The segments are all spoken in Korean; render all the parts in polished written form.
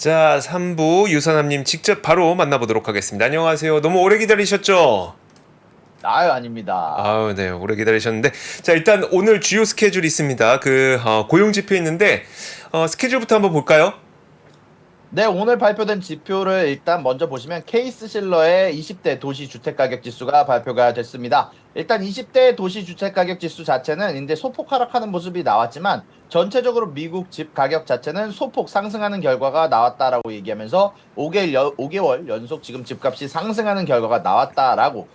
자, 3부 유선남님 직접 바로 만나보도록 하겠습니다. 안녕하세요. 너무 오래 기다리셨죠? 아유, 아닙니다. 아유, 네, 오래 기다리셨는데. 자, 일단 오늘 주요 스케줄이 있습니다. 고용 지표 있는데, 스케줄부터 한번 볼까요? 네, 오늘 발표된 지표를 일단 먼저 보시면 케이스 실러의 20대 도시 주택 가격 지수가 발표가 됐습니다. 일단 20대 도시 주택 가격 지수 자체는 이제 소폭 하락하는 모습이 나왔지만 전체적으로 미국 집 가격 자체는 소폭 상승하는 결과가 나왔다라고 얘기하면서 5개월 연속 지금 집값이 상승하는 결과가 나왔다라고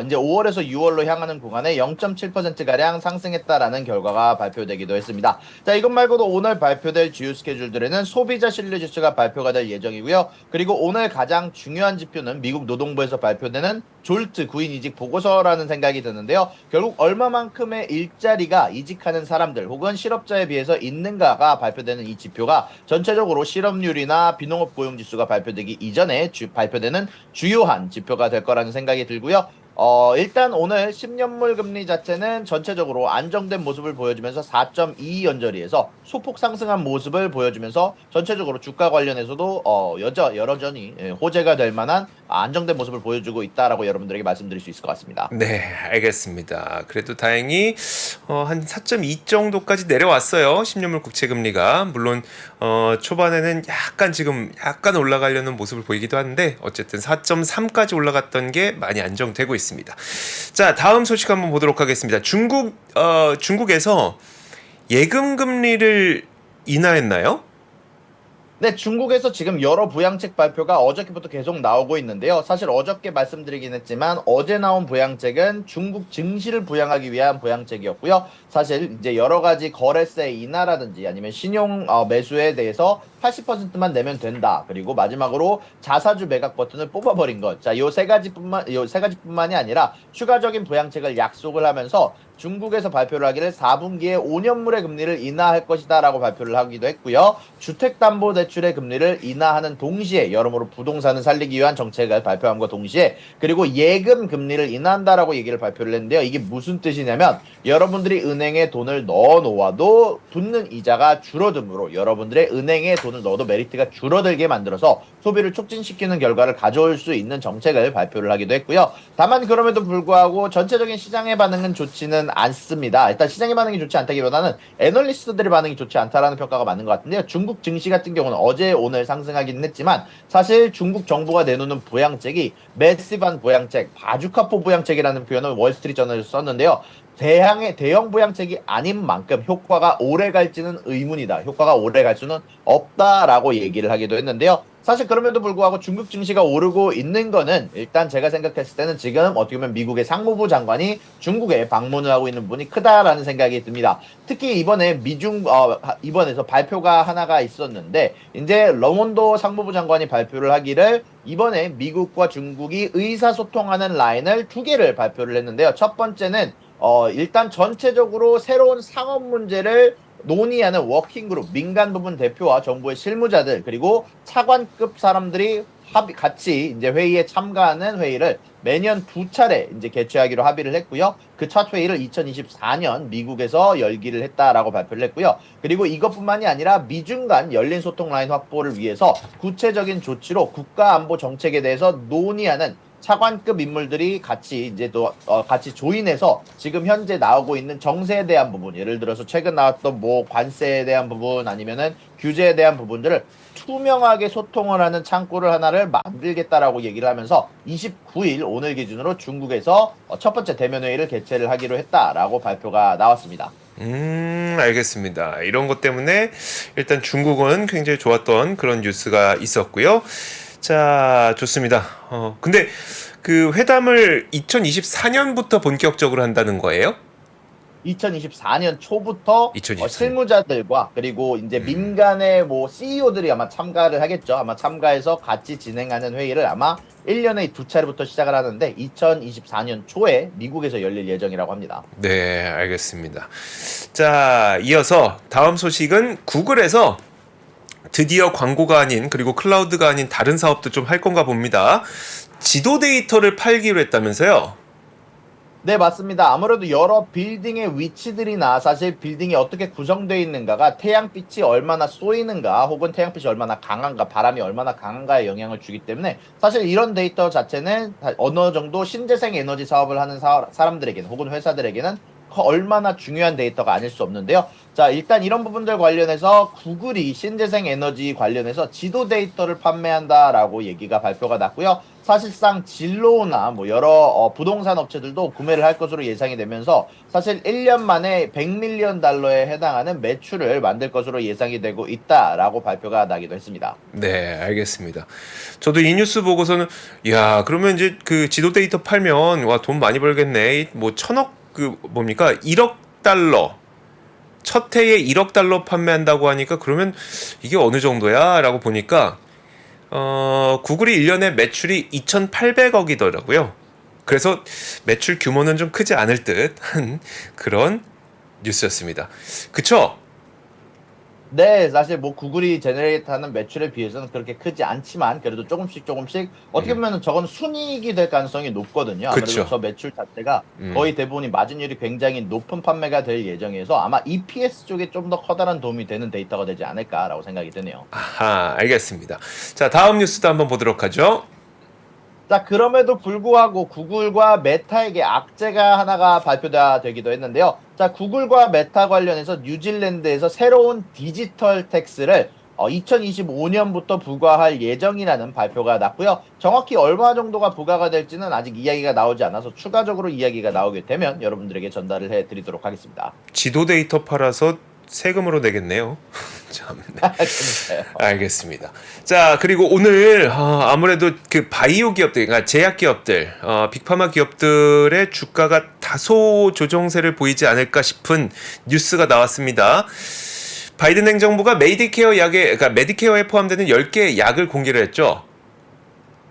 이제 5월에서 6월로 향하는 구간에 0.7%가량 상승했다라는 결과가 발표되기도 했습니다. 자, 이것 말고도 오늘 발표될 주요 스케줄들에는 소비자 신뢰 지수가 발표가 될 예정이고요. 그리고 오늘 가장 중요한 지표는 미국 노동부에서 발표되는 졸트 구인 이직 보고서라는 생각이 드는데요. 결국 얼마만큼의 일자리가 이직하는 사람들 혹은 실업자에 비해서 있는가가 발표되는 이 지표가 전체적으로 실업률이나 비농업 고용 지수가 발표되기 이전에 발표되는 주요한 지표가 될 거라는 생각이 들고요. 일단 오늘 10년물 금리 자체는 전체적으로 안정된 모습을 보여주면서 4.22 연저리에서 소폭 상승한 모습을 보여주면서 전체적으로 주가 관련해서도 여전히 호재가 될 만한 안정된 모습을 보여주고 있다라고 여러분들에게 말씀드릴 수 있을 것 같습니다. 네, 알겠습니다. 그래도 다행히 한 4.2 정도까지 내려왔어요. 10년물 국채 금리가. 물론 초반에는 약간 올라가려는 모습을 보이기도 하는데 어쨌든 4.3까지 올라갔던 게 많이 안정되고 있습니다. 자, 다음 소식 한번 보도록 하겠습니다. 중국에서 예금 금리를 인하했나요? 네, 중국에서 지금 여러 부양책 발표가 어저께부터 계속 나오고 있는데요. 사실 어저께 말씀드리긴 했지만 어제 나온 부양책은 중국 증시를 부양하기 위한 부양책이었고요. 사실 이제 여러 가지 거래세 인하라든지 아니면 신용 매수에 대해서 80%만 내면 된다. 그리고 마지막으로 자사주 매각 버튼을 뽑아버린 것. 자, 요 세 가지뿐만이 아니라 추가적인 부양책을 약속을 하면서 중국에서 발표를 하기를 4분기에 5년물의 금리를 인하할 것이다라고 발표를 하기도 했고요. 주택담보대출의 금리를 인하하는 동시에 여러모로 부동산을 살리기 위한 정책을 발표함과 동시에 그리고 예금 금리를 인하한다라고 얘기를 발표를 했는데요. 이게 무슨 뜻이냐면 여러분들이 은행에 돈을 넣어 놓아도 붙는 이자가 줄어들므로 여러분들의 은행에 돈을 넣어도 메리트가 줄어들게 만들어서 소비를 촉진시키는 결과를 가져올 수 있는 정책을 발표를 하기도 했고요. 다만 그럼에도 불구하고 전체적인 시장의 반응은 좋지는 않습니다. 일단 시장의 반응이 좋지 않다기보다는 애널리스트들의 반응이 좋지 않다라는 평가가 맞는 것 같은데요. 중국 증시 같은 경우는 어제 오늘 상승하기는 했지만 사실 중국 정부가 내놓는 부양책이 매시브한 부양책, 바주카포 부양책이라는 표현을 월스트리트저널에서 썼는데요. 대형 부양책이 아닌 만큼 효과가 오래 갈지는 의문이다. 효과가 오래 갈 수는 없다라고 얘기를 하기도 했는데요. 사실 그럼에도 불구하고 중국 증시가 오르고 있는 거는 일단 제가 생각했을 때는 지금 어떻게 보면 미국의 상무부 장관이 중국에 방문을 하고 있는 부분이 크다라는 생각이 듭니다. 특히 이번에 이번에서 발표가 하나가 있었는데 이제 러몬도 상무부 장관이 발표를 하기를 이번에 미국과 중국이 의사소통하는 라인을 2개를 발표를 했는데요. 첫 번째는 일단 전체적으로 새로운 상업 문제를 논의하는 워킹그룹, 민간 부문 대표와 정부의 실무자들, 그리고 차관급 사람들이 같이 이제 회의에 참가하는 회의를 매년 2차례 이제 개최하기로 합의를 했고요. 그 첫 회의를 2024년 미국에서 열기를 했다라고 발표를 했고요. 그리고 이것뿐만이 아니라 미중 간 열린 소통 라인 확보를 위해서 구체적인 조치로 국가안보 정책에 대해서 논의하는 차관급 인물들이 같이 이제 또 같이 조인해서 지금 현재 나오고 있는 정세에 대한 부분, 예를 들어서 최근 나왔던 뭐 관세에 대한 부분 아니면은 규제에 대한 부분들을 투명하게 소통을 하는 창구를 하나를 만들겠다라고 얘기를 하면서 29일 오늘 기준으로 중국에서 첫 번째 대면 회의를 개최를 하기로 했다라고 발표가 나왔습니다. 알겠습니다. 이런 것 때문에 일단 중국은 굉장히 좋았던 그런 뉴스가 있었고요. 자, 좋습니다. 근데 그 회담을 2024년부터 본격적으로 한다는 거예요? 2024년 초부터 2024년. 실무자들과 그리고 이제 민간의 뭐 CEO들이 아마 참가를 하겠죠. 아마 참가해서 같이 진행하는 회의를 아마 1년에 2차례부터 시작을 하는데 2024년 초에 미국에서 열릴 예정이라고 합니다. 네, 알겠습니다. 자, 이어서 다음 소식은 구글에서 드디어 광고가 아닌 그리고 클라우드가 아닌 다른 사업도 좀 할 건가 봅니다. 지도 데이터를 팔기로 했다면서요? 네, 맞습니다. 아무래도 여러 빌딩의 위치들이나 사실 빌딩이 어떻게 구성되어 있는가가 태양빛이 얼마나 쏘이는가 혹은 태양빛이 얼마나 강한가 바람이 얼마나 강한가에 영향을 주기 때문에 사실 이런 데이터 자체는 어느 정도 신재생 에너지 사업을 하는 사람들에게는 혹은 회사들에게는 얼마나 중요한 데이터가 아닐 수 없는데요. 자, 일단 이런 부분들 관련해서 구글이 신재생 에너지 관련해서 지도 데이터를 판매한다라고 얘기가 발표가 났고요. 사실상 진로나 뭐 여러 부동산 업체들도 구매를 할 것으로 예상이 되면서 사실 1년 만에 100밀리언 달러에 해당하는 매출을 만들 것으로 예상이 되고 있다라고 발표가 나기도 했습니다. 네, 알겠습니다. 저도 이 뉴스 보고서는 야, 그러면 이제 그 지도 데이터 팔면 와, 돈 많이 벌겠네. 뭐 천억 그 뭡니까? 1억 달러. 첫 해에 1억 달러 판매한다고 하니까 그러면 이게 어느 정도야라고 보니까 구글이 1년에 매출이 2,800억이더라고요. 그래서 매출 규모는 좀 크지 않을 듯한 그런 뉴스였습니다. 그쵸? 네, 사실 뭐 구글이 제너레이트하는 매출에 비해서는 그렇게 크지 않지만 그래도 조금씩 어떻게 보면 저건 순이익이 될 가능성이 높거든요. 아무래도 그쵸. 저 매출 자체가 거의 대부분이 마진율이 굉장히 높은 판매가 될 예정이어서 아마 EPS 쪽에 좀 더 커다란 도움이 되는 데이터가 되지 않을까라고 생각이 드네요. 아하, 알겠습니다. 자, 다음 뉴스도 한번 보도록 하죠. 자, 그럼에도 불구하고 구글과 메타에게 악재가 하나가 발표되기도 했는데요. 자, 구글과 메타 관련해서 뉴질랜드에서 새로운 디지털 텍스를 2025년부터 부과할 예정이라는 발표가 났고요. 정확히 얼마 정도가 부과가 될지는 아직 이야기가 나오지 않아서 추가적으로 이야기가 나오게 되면 여러분들에게 전달을 해드리도록 하겠습니다. 지도 데이터 팔아서 세금으로 내겠네요. 참. 네. 그러니까요. 알겠습니다. 자, 그리고 오늘 아무래도 그 바이오 기업들, 그러니까 제약 기업들, 빅파마 기업들의 주가가 다소 조정세를 보이지 않을까 싶은 뉴스가 나왔습니다. 바이든 행정부가 메디케어 약에, 그러니까 메디케어에 포함되는 10개의 약을 공개를 했죠.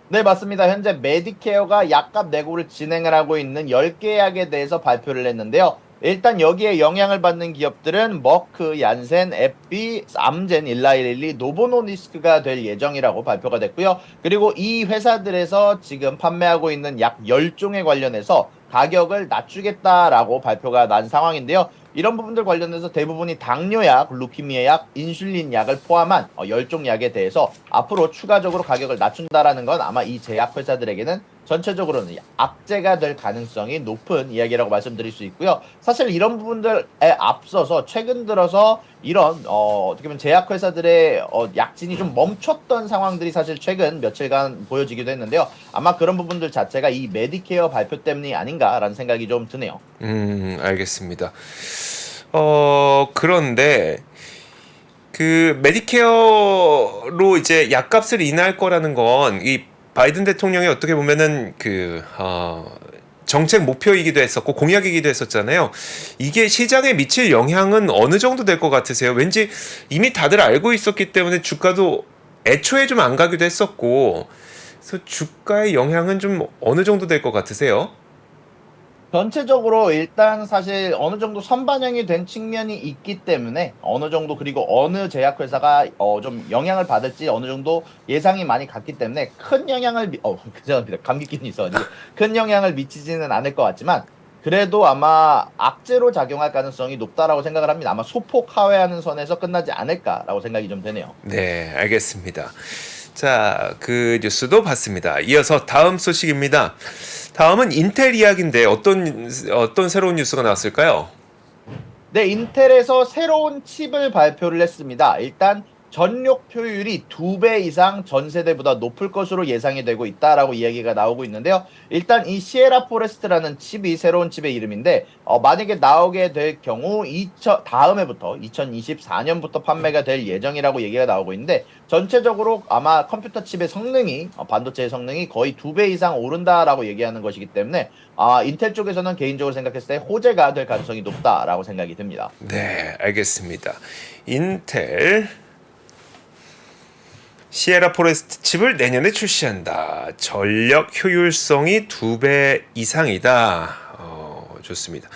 네, 맞습니다. 현재 메디케어가 약값 내고를 진행을 하고 있는 10개 약에 대해서 발표를 했는데요. 일단 여기에 영향을 받는 기업들은 머크, 얀센, 앱비, 암젠, 일라이릴리, 노보노니스크가 될 예정이라고 발표가 됐고요. 그리고 이 회사들에서 지금 판매하고 있는 약 10종에 관련해서 가격을 낮추겠다라고 발표가 난 상황인데요. 이런 부분들 관련해서 대부분이 당뇨약, 루키미아 약, 인슐린 약을 포함한 10종 약에 대해서 앞으로 추가적으로 가격을 낮춘다라는 건 아마 이 제약회사들에게는 전체적으로는 악재가 될 가능성이 높은 이야기라고 말씀드릴 수 있고요. 사실 이런 부분들에 앞서서 최근 들어서 이런 어떻게 보면 제약회사들의 약진이 좀 멈췄던 상황들이 사실 최근 며칠간 보여지기도 했는데요. 아마 그런 부분들 자체가 이 메디케어 발표 때문이 아닌가라는 생각이 좀 드네요. 알겠습니다. 그런데 그 메디케어로 이제 약값을 인하할 거라는 건 이 바이든 대통령이 어떻게 보면은 정책 목표이기도 했었고 공약이기도 했었잖아요. 이게 시장에 미칠 영향은 어느 정도 될 것 같으세요? 왠지 이미 다들 알고 있었기 때문에 주가도 애초에 좀 안 가기도 했었고, 그래서 주가의 영향은 좀 어느 정도 될 것 같으세요? 전체적으로 일단 사실 어느 정도 선반영이 된 측면이 있기 때문에 어느 정도 그리고 어느 제약회사가 좀 영향을 받을지 어느 정도 예상이 많이 갔기 때문에 큰 영향을 죄송합니다. 감기균이 있어가지고 큰 영향을 미치지는 않을 것 같지만 그래도 아마 악재로 작용할 가능성이 높다라고 생각을 합니다. 아마 소폭 하회하는 선에서 끝나지 않을까라고 생각이 좀 되네요. 네, 알겠습니다. 자, 그 뉴스도 봤습니다. 이어서 다음 소식입니다. 다음은 인텔 이야기인데 어떤 새로운 뉴스가 나왔을까요? 네, 인텔에서 새로운 칩을 발표를 했습니다. 일단 전력 효율이 2배 이상 전 세대보다 높을 것으로 예상이 되고 있다라고 이야기가 나오고 있는데요. 일단 이 시에라 포레스트라는 칩이 새로운 칩의 이름인데 만약에 나오게 될 경우 다음 해부터 2024년부터 판매가 될 예정이라고 얘기가 나오고 있는데 전체적으로 아마 컴퓨터 칩의 성능이 반도체의 성능이 거의 2배 이상 오른다라고 얘기하는 것이기 때문에 인텔 쪽에서는 개인적으로 생각했을 때 호재가 될 가능성이 높다라고 생각이 듭니다. 네, 알겠습니다. 인텔 시에라 포레스트 칩을 내년에 출시한다. 전력 효율성이 2배 이상이다. 좋습니다.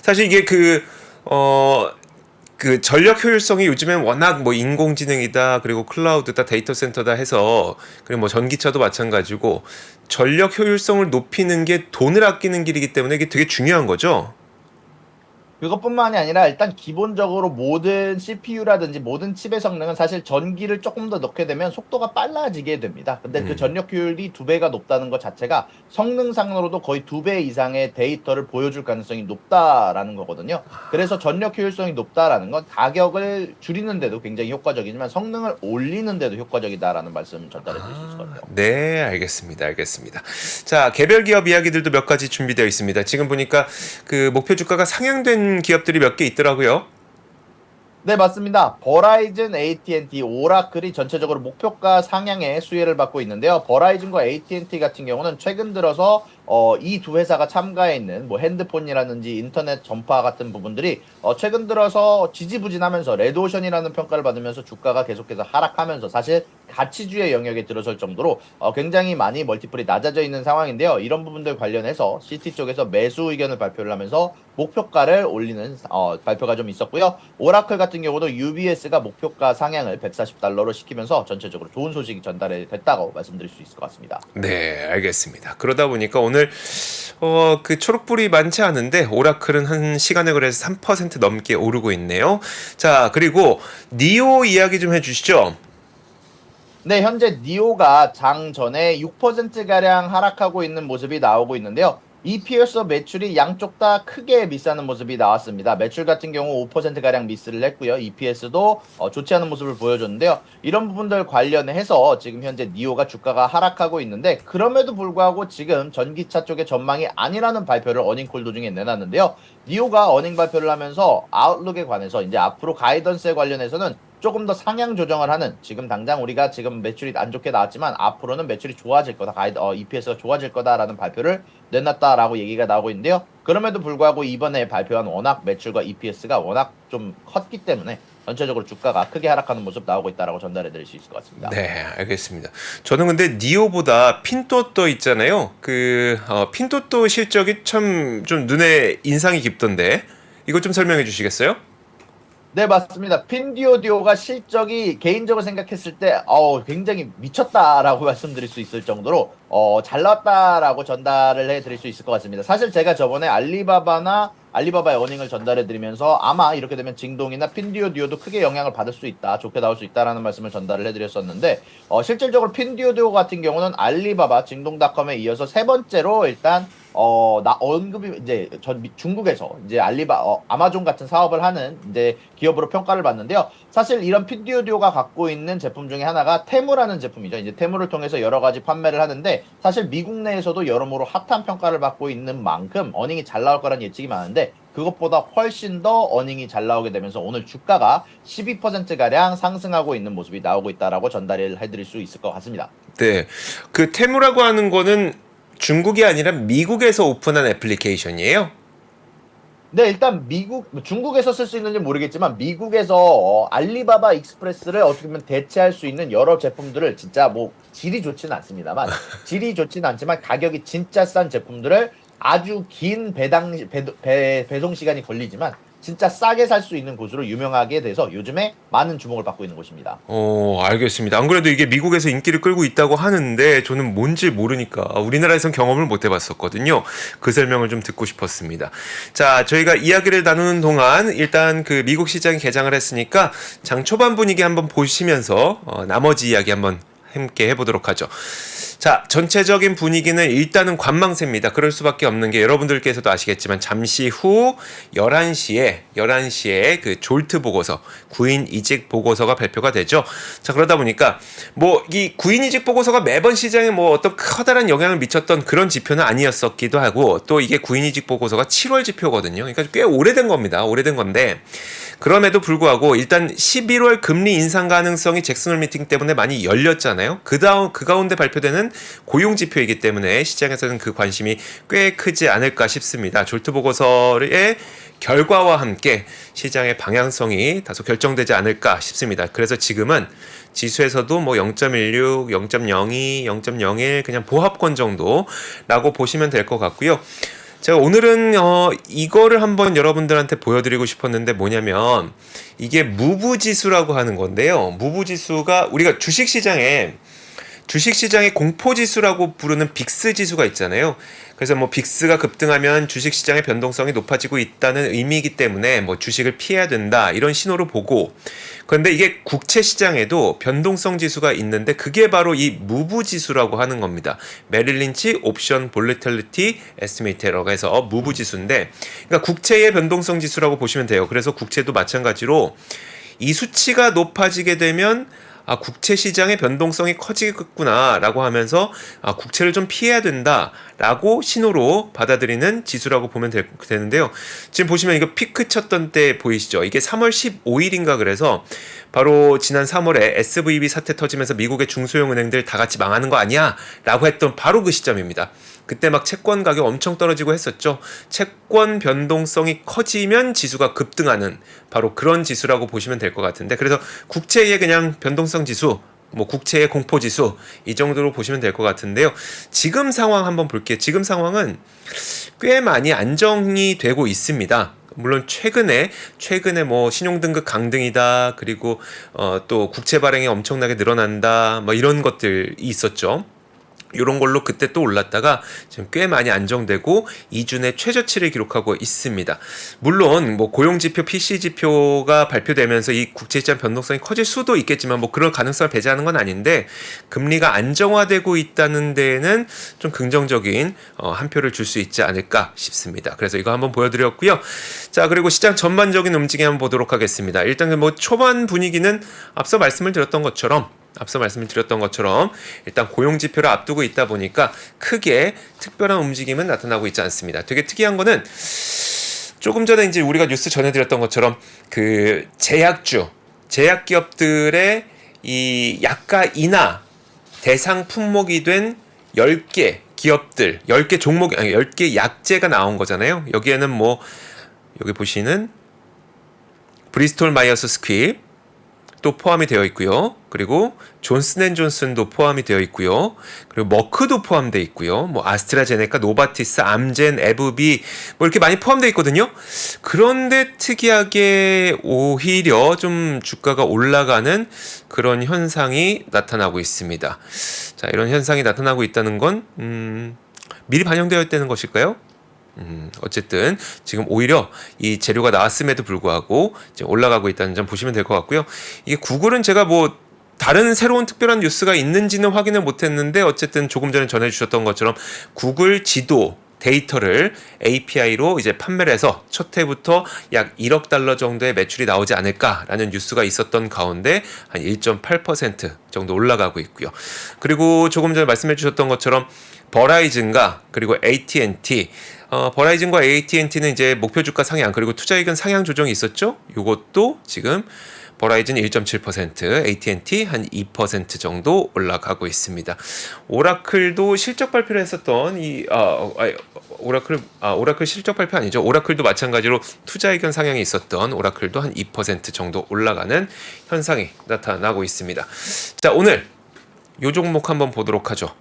사실 이게 그 전력 효율성이 요즘엔 워낙 뭐 인공지능이다 그리고 클라우드다 데이터 센터다 해서 그리고 뭐 전기차도 마찬가지고 전력 효율성을 높이는 게 돈을 아끼는 길이기 때문에 이게 되게 중요한 거죠. 그것뿐만이 아니라 일단 기본적으로 모든 CPU라든지 모든 칩의 성능은 사실 전기를 조금 더 넣게 되면 속도가 빨라지게 됩니다. 근데 그 전력 효율이 2배가 높다는 것 자체가 성능상으로도 거의 2배 이상의 데이터를 보여줄 가능성이 높다라는 거거든요. 그래서 전력 효율성이 높다라는 건 가격을 줄이는데도 굉장히 효과적이지만 성능을 올리는데도 효과적이다라는 말씀 전달해 드릴 수 있을 것 같아요. 네, 알겠습니다. 알겠습니다. 자, 개별 기업 이야기들도 몇 가지 준비되어 있습니다. 지금 보니까 그 목표 주가가 상향된 기업들이 몇 개 있더라고요. 네, 맞습니다. 버라이즌, AT&T, 오라클이 전체적으로 목표가 상향의 수혜를 받고 있는데요. 버라이즌과 AT&T 같은 경우는 최근 들어서 이 두 회사가 참가해 있는 뭐 핸드폰이라든지 인터넷 전파 같은 부분들이 최근 들어서 지지부진하면서 레드오션이라는 평가를 받으면서 주가가 계속해서 하락하면서 사실 가치주의 영역에 들어설 정도로 굉장히 많이 멀티플이 낮아져 있는 상황인데요. 이런 부분들 관련해서 CT 쪽에서 매수 의견을 발표를 하면서 목표가를 올리는 발표가 좀 있었고요. 오라클 같은 경우도 UBS가 목표가 상향을 140달러로 시키면서 전체적으로 좋은 소식이 전달이 됐다고 말씀드릴 수 있을 것 같습니다. 네, 알겠습니다. 그러다 보니까 오늘 그 초록불이 많지 않은데 오라클은 한 시간에 그래서 3% 넘게 오르고 있네요. 자, 그리고 니오 이야기 좀 해주시죠. 네, 현재 니오가 장 전에 6%가량 하락하고 있는 모습이 나오고 있는데요. EPS 매출이 양쪽 다 크게 미스하는 모습이 나왔습니다. 매출 같은 경우 5%가량 미스를 했고요. EPS도 좋지 않은 모습을 보여줬는데요. 이런 부분들 관련해서 지금 현재 니오가 주가가 하락하고 있는데 그럼에도 불구하고 지금 전기차 쪽의 전망이 아니라는 발표를 어닝콜 도중에 내놨는데요. 니오가 어닝 발표를 하면서 아웃룩에 관해서 이제 앞으로 가이던스에 관련해서는 조금 더 상향 조정을 하는 지금 당장 우리가 지금 매출이 안 좋게 나왔지만 앞으로는 매출이 좋아질 거다. EPS가 좋아질 거다라는 발표를 내놨다라고 얘기가 나오고 있는데요. 그럼에도 불구하고 이번에 발표한 워낙 매출과 EPS가 워낙 좀 컸기 때문에 전체적으로 주가가 크게 하락하는 모습 나오고 있다라고 전달해 드릴 수 있을 것 같습니다. 네, 알겠습니다. 저는 근데 니오보다 핀토또 있잖아요. 그 핀토또 실적이 참 좀 눈에 인상이 깊던데 이거 좀 설명해 주시겠어요? 네, 맞습니다. 핀디오디오가 실적이 개인적으로 생각했을 때 굉장히 미쳤다라고 말씀드릴 수 있을 정도로 잘 나왔다라고 전달을 해드릴 수 있을 것 같습니다. 사실 제가 저번에 알리바바의 어닝을 전달해 드리면서 아마 이렇게 되면 징동이나 핀디오디오도 크게 영향을 받을 수 있다, 좋게 나올 수 있다라는 말씀을 전달을 해드렸었는데 실질적으로 핀디오디오 같은 경우는 알리바바, 징동닷컴에 이어서 세 번째로 일단 언급이 이제 중국에서 이제 아마존 같은 사업을 하는 이제 기업으로 평가를 받는데요. 사실 이런 핀디오디오가 갖고 있는 제품 중에 하나가 테무라는 제품이죠. 이제 테무를 통해서 여러 가지 판매를 하는데 사실 미국 내에서도 여러모로 핫한 평가를 받고 있는 만큼 어닝이 잘 나올 거란 예측이 많은데 그것보다 훨씬 더 어닝이 잘 나오게 되면서 오늘 주가가 12%가량 상승하고 있는 모습이 나오고 있다라고 전달을 해드릴 수 있을 것 같습니다. 네, 그 테무라고 하는 거는 중국이 아니라 미국에서 오픈한 애플리케이션이에요. 네, 일단 중국에서 쓸 수 있는지 모르겠지만 미국에서 알리바바 익스프레스를 어떻게 보면 대체할 수 있는 여러 제품들을 진짜 뭐 질이 좋지는 않습니다만 질이 좋지는 않지만 가격이 진짜 싼 제품들을 아주 긴 배송 시간이 걸리지만 진짜 싸게 살 수 있는 곳으로 유명하게 돼서 요즘에 많은 주목을 받고 있는 곳입니다. 알겠습니다. 안 그래도 이게 미국에서 인기를 끌고 있다고 하는데 저는 뭔지 모르니까 우리나라에선 경험을 못 해봤었거든요. 그 설명을 좀 듣고 싶었습니다. 자, 저희가 이야기를 나누는 동안 일단 그 미국 시장이 개장을 했으니까 장 초반 분위기 한번 보시면서 나머지 이야기 한번 함께 해보도록 하죠. 자, 전체적인 분위기는 일단은 관망세입니다. 그럴 수밖에 없는 게 여러분들께서도 아시겠지만 잠시 후 11시에 그 졸트 보고서, 구인 이직 보고서가 발표가 되죠. 자, 그러다 보니까 뭐 이 구인 이직 보고서가 매번 시장에 뭐 어떤 커다란 영향을 미쳤던 그런 지표는 아니었었기도 하고 또 이게 구인 이직 보고서가 7월 지표거든요. 그러니까 꽤 오래된 겁니다. 오래된 건데 그럼에도 불구하고 일단 11월 금리 인상 가능성이 잭슨홀 미팅 때문에 많이 열렸잖아요. 그 가운데 발표되는 고용 지표이기 때문에 시장에서는 그 관심이 꽤 크지 않을까 싶습니다. 졸트 보고서의 결과와 함께 시장의 방향성이 다소 결정되지 않을까 싶습니다. 그래서 지금은 지수에서도 뭐 0.16, 0.02, 0.01 그냥 보합권 정도라고 보시면 될 것 같고요. 제가 오늘은 이거를 한번 여러분들한테 보여드리고 싶었는데 뭐냐면 이게 무브지수라고 하는 건데요. 무브지수가 우리가 주식시장의 공포지수라고 부르는 빅스 지수가 있잖아요. 그래서 뭐 빅스가 급등하면 주식시장의 변동성이 높아지고 있다는 의미이기 때문에 뭐 주식을 피해야 된다 이런 신호로 보고, 그런데 이게 국채시장에도 변동성 지수가 있는데 그게 바로 이 무브 지수라고 하는 겁니다. 메릴 린치 옵션 볼리텔리티 에스티메이터라고 해서 무브 지수인데, 그러니까 국채의 변동성 지수라고 보시면 돼요. 그래서 국채도 마찬가지로 이 수치가 높아지게 되면 국채 시장의 변동성이 커지겠구나라고 하면서 국채를 좀 피해야 된다라고 신호로 받아들이는 지수라고 보면 되는데요. 지금 보시면 이거 피크 쳤던 때 보이시죠? 이게 3월 15일인가 그래서 바로 지난 3월에 SVB 사태 터지면서 미국의 중소형 은행들 다 같이 망하는 거 아니야? 라고 했던 바로 그 시점입니다. 그때 막 채권 가격 엄청 떨어지고 했었죠. 채권 변동성이 커지면 지수가 급등하는 바로 그런 지수라고 보시면 될 것 같은데, 그래서 국채의 그냥 변동성 지수, 뭐 국채의 공포 지수 이 정도로 보시면 될 것 같은데요. 지금 상황 한번 볼게요. 지금 상황은 꽤 많이 안정이 되고 있습니다. 물론 최근에 뭐 신용등급 강등이다, 그리고 또 국채 발행이 엄청나게 늘어난다, 뭐 이런 것들이 있었죠. 이런 걸로 그때 또 올랐다가 지금 꽤 많이 안정되고 2주 최저치를 기록하고 있습니다. 물론 뭐 고용지표, PC지표가 발표되면서 이 국채시장 변동성이 커질 수도 있겠지만 뭐 그런 가능성을 배제하는 건 아닌데, 금리가 안정화되고 있다는 데에는 좀 긍정적인 한 표를 줄 수 있지 않을까 싶습니다. 그래서 이거 한번 보여드렸고요. 자, 그리고 시장 전반적인 움직임 한번 보도록 하겠습니다. 일단 뭐 초반 분위기는 앞서 말씀을 드렸던 것처럼 일단 고용지표를 앞두고 있다 보니까 크게 특별한 움직임은 나타나고 있지 않습니다. 되게 특이한 거는 조금 전에 이제 우리가 뉴스 전해드렸던 것처럼 그 제약기업들의 이 약가 인하 대상 품목이 된 10개 기업들, 10개 종목, 아니 10개 약재가 나온 거잖아요. 여기에는 뭐 여기 보시는 브리스톨 마이어스 스퀴브 또 포함이 되어 있고요. 그리고 존슨앤존슨도 포함이 되어 있고요. 그리고 머크도 포함되어 있고요. 뭐 아스트라제네카, 노바티스, 암젠, 에브비 뭐 이렇게 많이 포함되어 있거든요. 그런데 특이하게 오히려 좀 주가가 올라가는 그런 현상이 나타나고 있습니다. 자, 이런 현상이 나타나고 있다는 건 미리 반영되어 있다는 것일까요? 어쨌든 지금 오히려 이 재료가 나왔음에도 불구하고 이제 올라가고 있다는 점 보시면 될 것 같고요. 이게 구글은 제가 뭐 다른 새로운 특별한 뉴스가 있는지는 확인을 못했는데, 어쨌든 조금 전에 전해주셨던 것처럼 구글 지도 데이터를 API로 이제 판매를 해서 첫 해부터 약 1억 달러 정도의 매출이 나오지 않을까라는 뉴스가 있었던 가운데 한 1.8% 정도 올라가고 있고요. 그리고 조금 전에 말씀해 주셨던 것처럼 버라이즌과 그리고 AT&T, 버라이즌과 AT&T는 이제 목표 주가 상향 그리고 투자의견 상향 조정이 있었죠. 요것도 지금 버라이즌 1.7%, AT&T 한 2% 정도 올라가고 있습니다. 오라클도 실적 발표를 했었던 오라클 실적 발표 아니죠. 오라클도 마찬가지로 투자 의견 상향이 있었던 오라클도 한 2% 정도 올라가는 현상이 나타나고 있습니다. 자, 오늘 요 종목 한번 보도록 하죠.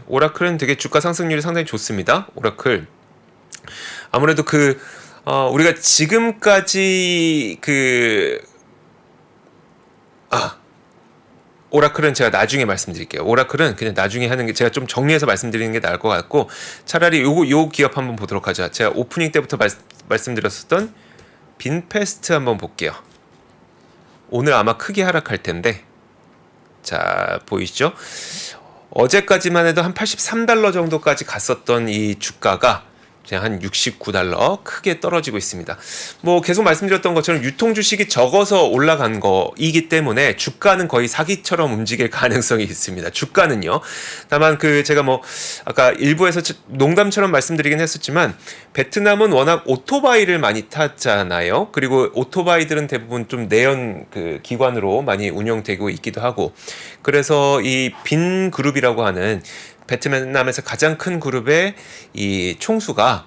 오라클은 되게 주가 상승률이 상당히 좋습니다. 오라클 아무래도 우리가 지금까지 오라클은 제가 나중에 말씀드릴게요. 오라클은 그냥 나중에 하는 게, 제가 좀 정리해서 말씀드리는 게 나을 것 같고, 차라리 요 기업 한번 보도록 하죠. 제가 오프닝 때부터 말씀드렸었던 빈페스트 한번 볼게요. 오늘 아마 크게 하락할 텐데, 자, 보이시죠? 어제까지만 해도 한 83달러 정도까지 갔었던 이 주가가 한 69달러 크게 떨어지고 있습니다. 뭐 계속 말씀드렸던 것처럼 유통 주식이 적어서 올라간 거이기 때문에 주가는 거의 사기처럼 움직일 가능성이 있습니다. 주가는요. 다만 제가 뭐 아까 일부에서 농담처럼 말씀드리긴 했었지만, 베트남은 워낙 오토바이를 많이 탔잖아요. 그리고 오토바이들은 대부분 좀 내연 기관으로 많이 운영되고 있기도 하고, 그래서 이 빈 그룹이라고 하는 베트남에서 가장 큰 그룹의 이 총수가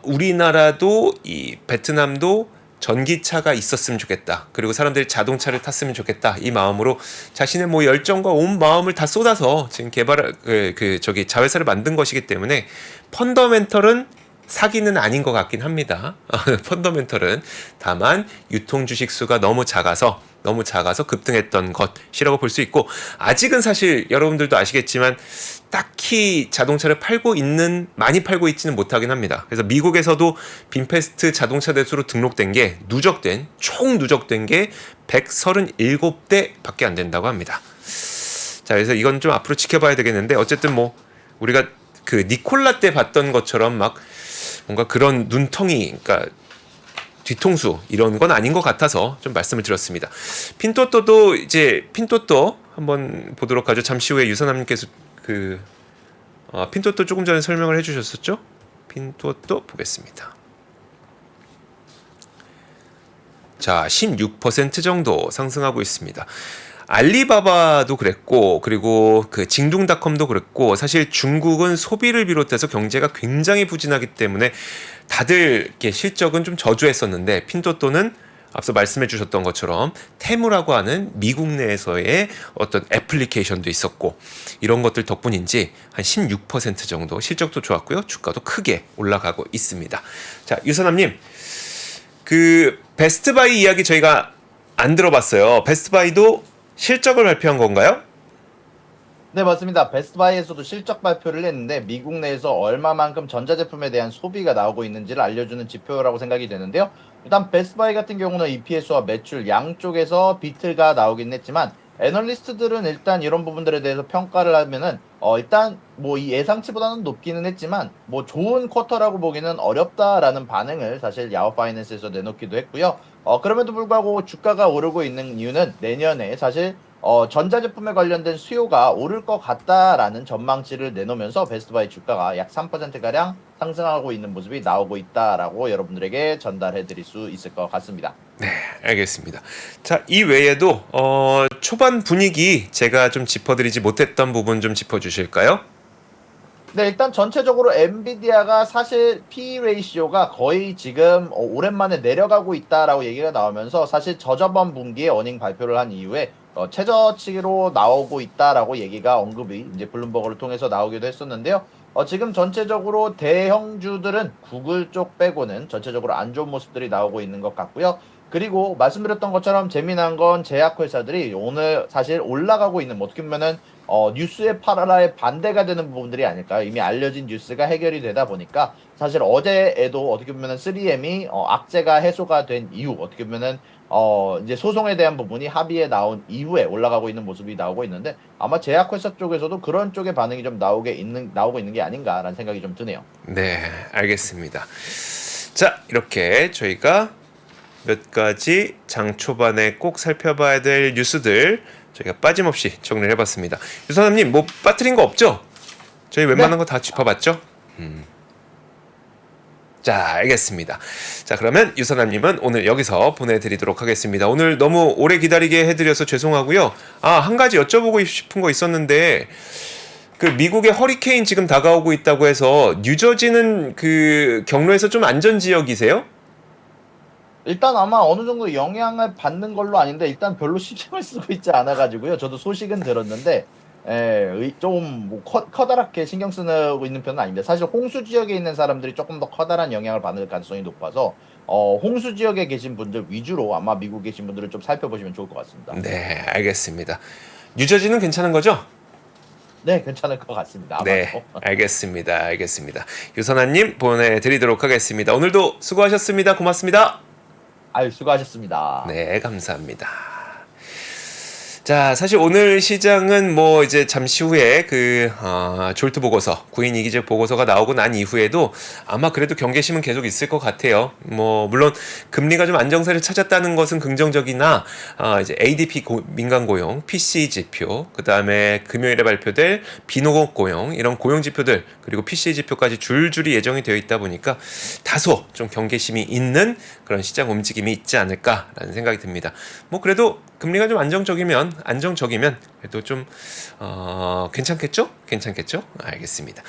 우리나라도 이 베트남도 전기차가 있었으면 좋겠다. 그리고 사람들이 자동차를 탔으면 좋겠다. 이 마음으로 자신의 뭐 열정과 온 마음을 다 쏟아서 지금 자회사를 만든 것이기 때문에 펀더멘털은 사기는 아닌 것 같긴 합니다. 펀더멘털은 다만 유통 주식 수가 너무 작아서 급등했던 것이라고 볼 수 있고, 아직은 사실 여러분들도 아시겠지만 딱히 자동차를 많이 팔고 있지는 못하긴 합니다. 그래서 미국에서도 빈페스트 자동차 대수로 등록된 게 총 누적된 게 137대 밖에 안 된다고 합니다. 자, 그래서 이건 좀 앞으로 지켜봐야 되겠는데, 어쨌든 뭐 우리가 그 니콜라 때 봤던 것처럼 막 뭔가 그런 눈텅이, 그러니까 뒤통수 이런 건 아닌 것 같아서 좀 말씀을 드렸습니다. 핀토토도 이제 핀토토 한번 보도록 하죠. 잠시 후에 유선남님께서 핀토토 조금 전에 설명을 해주셨었죠. 핀토토 보겠습니다. 자, 16% 정도 상승하고 있습니다. 알리바바도 그랬고, 그리고 그 징둥닷컴도 그랬고, 사실 중국은 소비를 비롯해서 경제가 굉장히 부진하기 때문에 다들 이렇게 실적은 좀 저조했었는데, 핀토토는 앞서 말씀해 주셨던 것처럼 테무라고 하는 미국 내에서의 어떤 애플리케이션도 있었고, 이런 것들 덕분인지 한 16% 정도 실적도 좋았고요. 주가도 크게 올라가고 있습니다. 자, 유선남님, 그 베스트바이 이야기 저희가 안 들어봤어요. 베스트바이도 실적을 발표한 건가요? 네, 맞습니다. 베스트바이에서도 실적 발표를 했는데 미국 내에서 얼마만큼 전자제품에 대한 소비가 나오고 있는지를 알려주는 지표라고 생각이 되는데요. 일단 베스트바이 같은 경우는 EPS와 매출 양쪽에서 비트가 나오긴 했지만, 애널리스트들은 일단 이런 부분들에 대해서 평가를 하면은 일단 뭐 이 예상치보다는 높기는 했지만 뭐 좋은 쿼터라고 보기는 어렵다라는 반응을 사실 야후 파이낸스에서 내놓기도 했고요. 그럼에도 불구하고 주가가 오르고 있는 이유는 내년에 사실 전자제품에 관련된 수요가 오를 것 같다라는 전망치를 내놓으면서 베스트바이 주가가 약 3%가량 상승하고 있는 모습이 나오고 있다라고 여러분들에게 전달해 드릴 수 있을 것 같습니다. 네, 알겠습니다. 자, 이 외에도 초반 분위기 제가 좀 짚어드리지 못했던 부분 좀 짚어주실까요? 네, 일단 전체적으로 엔비디아가 사실 PE 레이시오가 거의 지금 오랜만에 내려가고 있다라고 얘기가 나오면서, 사실 저저번 분기에 어닝 발표를 한 이후에 최저치로 나오고 있다라고 얘기가 언급이 이제 블룸버그를 통해서 나오기도 했었는데요. 지금 전체적으로 대형주들은 구글 쪽 빼고는 전체적으로 안 좋은 모습들이 나오고 있는 것 같고요. 그리고 말씀드렸던 것처럼 재미난 건 제약회사들이 오늘 사실 올라가고 있는, 뭐 어떻게 보면은 뉴스의 파라라의 반대가 되는 부분들이 아닐까요? 이미 알려진 뉴스가 해결이 되다 보니까 사실 어제에도 어떻게 보면은 3M이 악재가 해소가 된 이후, 어떻게 보면은 이제 소송에 대한 부분이 합의에 나온 이후에 올라가고 있는 모습이 나오고 있는데, 아마 제약회사 쪽에서도 그런 쪽의 반응이 좀 나오고 있는 게 아닌가라는 생각이 좀 드네요. 네, 알겠습니다. 자, 이렇게 저희가 몇 가지 장 초반에 꼭 살펴봐야 될 뉴스들 저희가 빠짐없이 정리를 해봤습니다. 유선남님, 뭐 빠뜨린 거 없죠? 저희 웬만한 거 다 짚어봤죠? 자, 알겠습니다. 자, 그러면 유선남님은 오늘 여기서 보내드리도록 하겠습니다. 오늘 너무 오래 기다리게 해드려서 죄송하고요. 한 가지 여쭤보고 싶은 거 있었는데, 그 미국의 허리케인 지금 다가오고 있다고 해서 뉴저지는 그 경로에서 좀 안전 지역이세요? 일단 아마 어느 정도 영향을 받는 걸로 아닌데, 일단 별로 신경을 쓰고 있지 않아가지고요. 저도 소식은 들었는데, 좀뭐 커다랗게 신경 쓰고 있는 편은 아닌데, 사실 홍수 지역에 있는 사람들이 조금 더 커다란 영향을 받을 가능성이 높아서 홍수 지역에 계신 분들 위주로 아마 미국에 계신 분들을 좀 살펴보시면 좋을 것 같습니다. 네, 알겠습니다. 뉴저지는 괜찮은 거죠? 네, 괜찮을 것 같습니다. 아마도. 네, 알겠습니다. 유선아님 보내드리도록 하겠습니다. 오늘도 수고하셨습니다. 고맙습니다. 아유, 수고하셨습니다. 네, 감사합니다. 자, 사실 오늘 시장은 뭐 이제 잠시 후에 졸트 보고서, 구인 이기적 보고서가 나오고 난 이후에도 아마 그래도 경계심은 계속 있을 것 같아요. 뭐 물론 금리가 좀 안정세를 찾았다는 것은 긍정적이나 이제 ADP 민간 고용, PCE 지표, 그 다음에 금요일에 발표될 비노공 고용, 이런 고용 지표들, 그리고 PCE 지표까지 줄줄이 예정이 되어 있다 보니까 다소 좀 경계심이 있는 그런 시장 움직임이 있지 않을까라는 생각이 듭니다. 뭐 그래도 금리가 좀 안정적이면 그래도 좀 괜찮겠죠? 괜찮겠죠? 알겠습니다.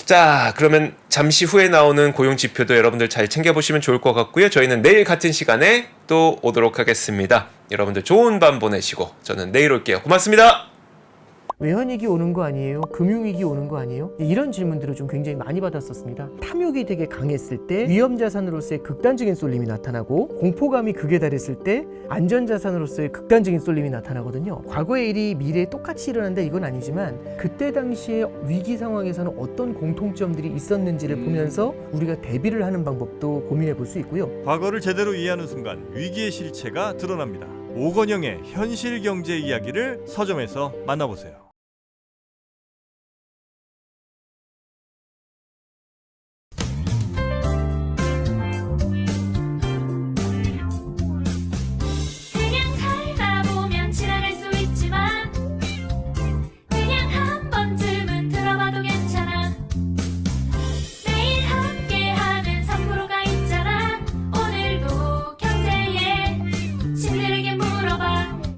자, 그러면 잠시 후에 나오는 고용 지표도 여러분들 잘 챙겨보시면 좋을 것 같고요. 저희는 내일 같은 시간에 또 오도록 하겠습니다. 여러분들 좋은 밤 보내시고 저는 내일 올게요. 고맙습니다. 외환위기 오는 거 아니에요? 금융위기 오는 거 아니에요? 이런 질문들을 좀 굉장히 많이 받았었습니다. 탐욕이 되게 강했을 때 위험자산으로서의 극단적인 쏠림이 나타나고 공포감이 극에 달했을 때 안전자산으로서의 극단적인 쏠림이 나타나거든요. 과거의 일이 미래에 똑같이 일어난다 이건 아니지만 그때 당시에 위기 상황에서는 어떤 공통점들이 있었는지를 보면서 우리가 대비를 하는 방법도 고민해 볼 수 있고요. 과거를 제대로 이해하는 순간 위기의 실체가 드러납니다. 오건영의 현실 경제 이야기를 서점에서 만나보세요.